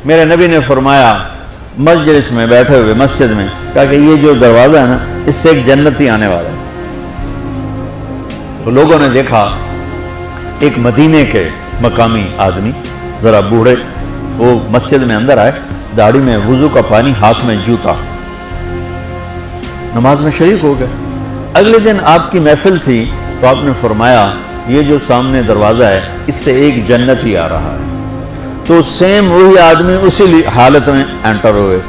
میرے نبی نے فرمایا مجلس میں بیٹھے ہوئے مسجد میں، کہا کہ یہ جو دروازہ ہے نا اس سے ایک جنتی آنے والا ہے۔ تو لوگوں نے دیکھا ایک مدینے کے مقامی آدمی ذرا بوڑھے، وہ مسجد میں اندر آئے، داڑھی میں وضو کا پانی، ہاتھ میں جوتا، نماز میں شریک ہو گئے۔ اگلے دن آپ کی محفل تھی تو آپ نے فرمایا یہ جو سامنے دروازہ ہے اس سے ایک جنتی آ رہا ہے۔ تو سیم وہی آدمی اسی حالت میں انٹر ہوئے۔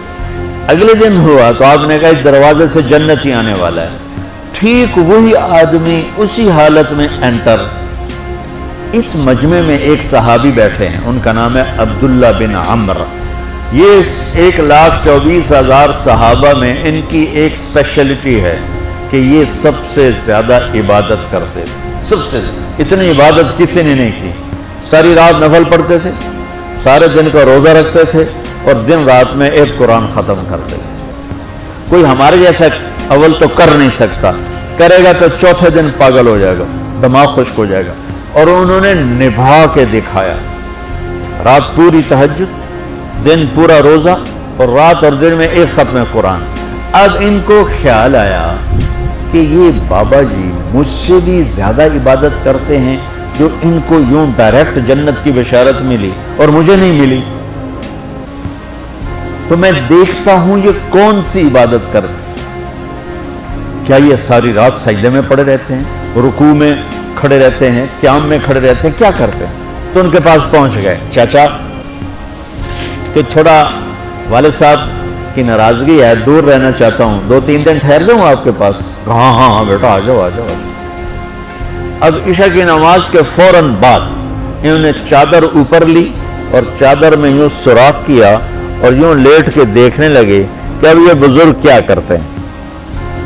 اگلے دن ہوا تو آپ نے کہا اس دروازے سے جنتی آنے والا ہے، ٹھیک وہی آدمی اسی حالت میں انٹر۔ اس مجمع میں ایک صحابی بیٹھے ہیں، ان کا نام ہے عبداللہ بن عمرو۔ یہ 1,24,000 صحابہ میں ان کی ایک سپیشلٹی ہے کہ یہ سب سے زیادہ عبادت کرتے تھے، سب سے اتنی عبادت کسی نے نہیں کی۔ ساری رات نفل پڑھتے تھے، سارے دن کا روزہ رکھتے تھے، اور دن رات میں ایک قرآن ختم کرتے تھے۔ کوئی ہمارے جیسا اول تو کر نہیں سکتا، کرے گا تو چوتھے دن پاگل ہو جائے گا، دماغ خشک ہو جائے گا، اور انہوں نے نبھا کے دکھایا۔ رات پوری تہجد، دن پورا روزہ، اور رات اور دن میں ایک ختم قرآن۔ اب ان کو خیال آیا کہ یہ بابا جی مجھ سے بھی زیادہ عبادت کرتے ہیں، جو ان کو یوں ڈائریکٹ جنت کی بشارت ملی اور مجھے نہیں ملی، تو میں دیکھتا ہوں یہ کون سی عبادت کرتے ہیں۔ کیا یہ ساری رات سجدے میں پڑے رہتے ہیں، رکوع میں کھڑے رہتے ہیں، قیام میں کھڑے رہتے ہیں، کیا کرتے ہیں؟ تو ان کے پاس پہنچ گئے، چاچا کہ تھوڑا والد صاحب کی ناراضگی ہے، دور رہنا چاہتا ہوں، 2-3 دن ٹھہر جاؤں آپ کے پاس؟ ہاں ہاں ہاں بیٹا آ جاؤ آ جاؤ آ جاؤ۔ اب عشاء کی نماز کے فوراً بعد انہوں نے چادر اوپر لی اور چادر میں یوں سوراخ کیا اور یوں لیٹ کے دیکھنے لگے کہ اب یہ بزرگ کیا کرتے ہیں۔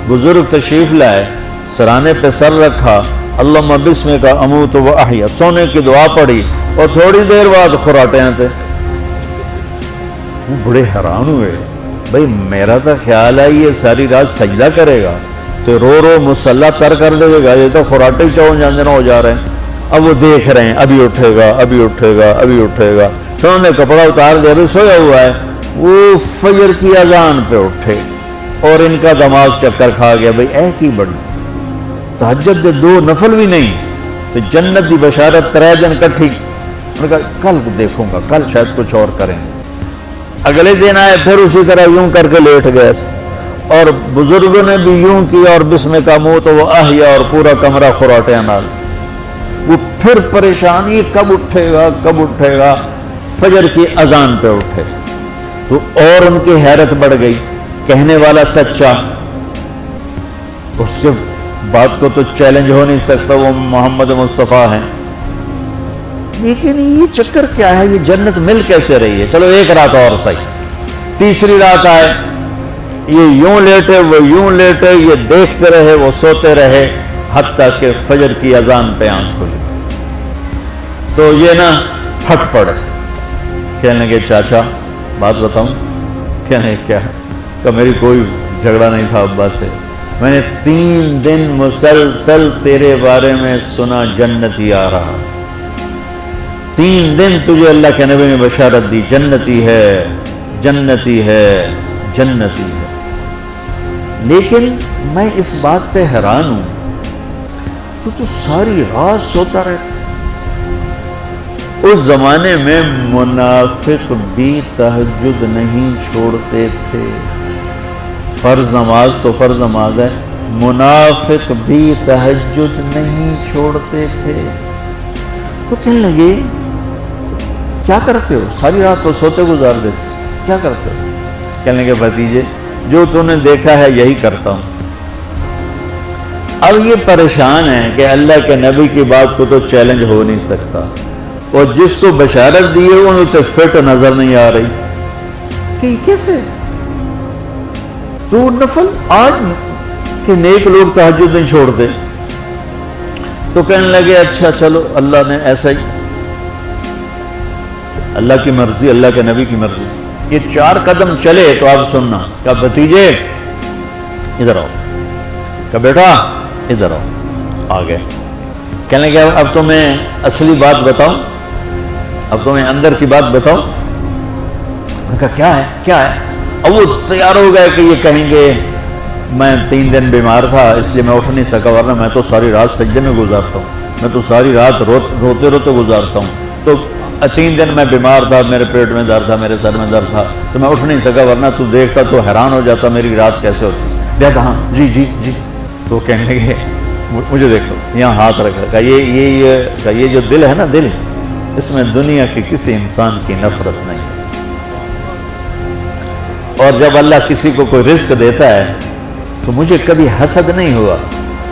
بزرگ تشریف لائے، سرانے پہ سر رکھا، اللہم بسمک اموت و احیا، سونے کی دعا پڑھی، اور تھوڑی دیر بعد خراٹے آتے۔ وہ بڑے حیران ہوئے، بھئی میرا تو خیال ہے یہ ساری رات سجدہ کرے گا تو رو رو مصلی تر کر دے گا، یہ تو خراٹے چون جاندنا ہو جا رہے ہیں۔ اب وہ دیکھ رہے ہیں ابھی اٹھے گا ابھی اٹھے گا ابھی اٹھے گا، تو انہوں نے کپڑا اتار دیا، ابھی سویا ہوا ہے۔ وہ فجر کی اذان پہ اٹھے اور ان کا دماغ چکر کھا گیا، بھئی اے کی بڑی تہجد دے 2 نفل بھی نہیں تو جنت دی بشارت 3 دن کٹھی۔ انہوں نے کہا کل دیکھوں گا، کل شاید کچھ اور کریں گے۔ اگلے دن آئے پھر اسی طرح یوں کر کے لیٹ گئے، اور بزرگوں نے بھی یوں کیا، اور بسمک اموت و احیا، اور پورا کمرہ خراٹے نال۔ وہ پھر پریشان، یہ کب اٹھے گا کب اٹھے گا؟ فجر کی اذان پہ اٹھے تو اور ان کی حیرت بڑھ گئی، کہنے والا سچا، اس کے بات کو تو چیلنج ہو نہیں سکتا، وہ محمد مصطفیٰ ہیں، لیکن یہ چکر کیا ہے، یہ جنت مل کیسے رہی ہے؟ چلو ایک رات اور صحیح۔ تیسری رات آئے، یہ یوں لیٹے وہ یوں لیٹے، یہ دیکھتے رہے وہ سوتے رہے، حتیٰ کہ فجر کی اذان پہ آنکھ کھلی تو یہ نا پھٹ پڑے، کہنے لگے چاچا بات بتاؤں؟ کہنے کیا؟ کہ میری کوئی جھگڑا نہیں تھا ابا سے، میں نے 3 دن مسلسل تیرے بارے میں سنا جنتی آ رہا، 3 دن تجھے اللہ کے نبی نے بشارت دی، جنتی ہے جنتی ہے جنتی ہے، لیکن میں اس بات پہ حیران ہوں تو ساری رات سوتا رہتا۔ اس زمانے میں منافق بھی تہجد نہیں چھوڑتے تھے، فرض نماز تو فرض نماز ہے، منافق بھی تہجد نہیں چھوڑتے تھے۔ تو کہنے لگے کیا کرتے ہو؟ ساری رات تو سوتے گزار دیتے، کیا کرتے ہو؟ کہنے لگے بھتیجے جو تو نے دیکھا ہے یہی کرتا ہوں۔ اب یہ پریشان ہے کہ اللہ کے نبی کی بات کو تو چیلنج ہو نہیں سکتا، اور جس کو بشارت دی ہے انہیں تو فٹ نظر نہیں آ رہی کہ کیسے تو نفل آج کہ نیک لوگ تہجد نہیں چھوڑتے۔ تو کہنے لگے اچھا چلو اللہ نے ایسا ہی، اللہ کی مرضی اللہ کے نبی کی مرضی۔ یہ 4 قدم چلے تو آپ سننا، کہ بھتیجے ادھر آؤ، کہ بیٹا ادھر آؤ، آ گئے۔ کہنے لگے اب تمہیں اصلی بات بتاؤں، اب تمہیں اندر کی بات بتاؤں۔ نے کہا کیا ہے کیا ہے؟ اب وہ تیار ہو گئے کہ یہ کہیں گے میں 3 دن بیمار تھا اس لیے میں اٹھ نہیں سکا، ورنہ میں تو ساری رات سجدے میں گزارتا ہوں، میں تو ساری رات روتے روتے گزارتا ہوں، تو 3 دن میں بیمار تھا، میرے پیٹ میں درد تھا، میرے سر میں درد تھا، تو میں اٹھ نہیں سکا، ورنہ تو دیکھتا تو حیران ہو جاتا میری رات کیسے ہوتی۔ کہتا ہاں جی جی جی، تو کہنے لگے مجھے دیکھو، یہاں ہاتھ رکھا، یہ جو دل ہے نا، دل اس میں دنیا کے کسی انسان کی نفرت نہیں ہے، اور جب اللہ کسی کو کوئی رزق دیتا ہے تو مجھے کبھی حسد نہیں ہوا،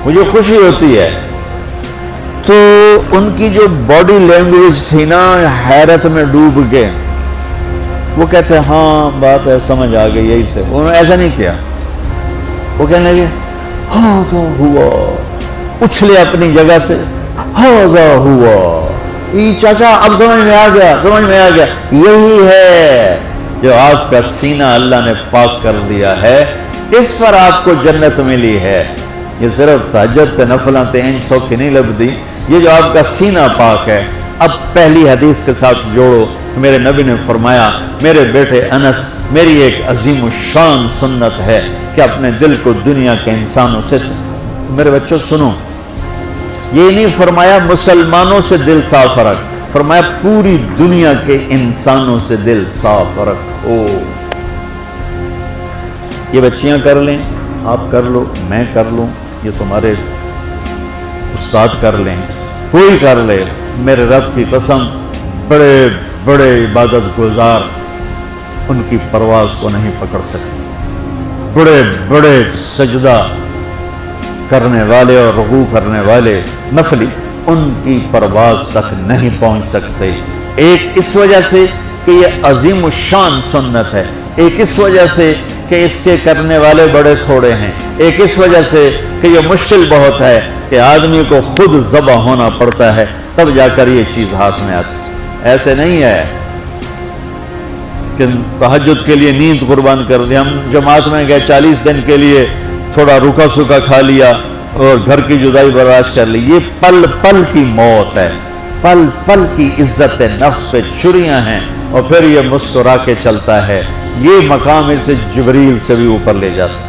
مجھے خوشی ہوتی ہے۔ تو ان کی جو باڈی لینگویج تھی نا، حیرت میں ڈوب گئے، وہ کہتے ہیں ہاں بات ہے، سمجھ آ گئی، یہی سے۔ انہوں نے ایسا نہیں کیا، وہ کہنے لگے ہاذا ہوا، اچھلے اپنی جگہ سے، ہاذا ہوا، چاچا اب سمجھ میں آ گیا، سمجھ میں آ گیا، یہی ہے جو آپ کا سینہ اللہ نے پاک کر دیا ہے، اس پر آپ کو جنت ملی ہے۔ یہ صرف تہجد نفلاں تین سوکھی نہیں لبدی، یہ جو آپ کا سینہ پاک ہے۔ اب پہلی حدیث کے ساتھ جوڑو، میرے نبی نے فرمایا، میرے بیٹے انس، میری ایک عظیم الشان سنت ہے کہ اپنے دل کو دنیا کے انسانوں سے، میرے بچوں سنو، یہ نہیں فرمایا مسلمانوں سے دل صاف رکھ، فرمایا پوری دنیا کے انسانوں سے دل صاف رکھو۔ یہ بچیاں کر لیں، آپ کر لو، میں کر لوں، یہ تمہارے استاد کر لیں، کوئی کر لے، میرے رب کی قسم بڑے بڑے عبادت گزار ان کی پرواز کو نہیں پکڑ سکتے، بڑے بڑے سجدہ کرنے والے اور رکوع کرنے والے نفلی ان کی پرواز تک نہیں پہنچ سکتے۔ ایک اس وجہ سے کہ یہ عظیم الشان سنت ہے، ایک اس وجہ سے کہ اس کے کرنے والے بڑے تھوڑے ہیں، ایک اس وجہ سے کہ یہ مشکل بہت ہے کہ آدمی کو خود ذبح ہونا پڑتا ہے تب جا کر یہ چیز ہاتھ میں آتی۔ ایسے نہیں ہے کہ تہجد کے لیے نیند قربان کر دی، ہم جماعت میں گئے 40 دن کے لیے تھوڑا رکا سکا کھا لیا اور گھر کی جدائی برداشت کر لی، یہ پل پل کی موت ہے، پل پل کی عزت نفس پہ چھریاں ہیں، اور پھر یہ مسکرا کے چلتا ہے، یہ مقام اسے جبریل سے بھی اوپر لے جاتا ہے۔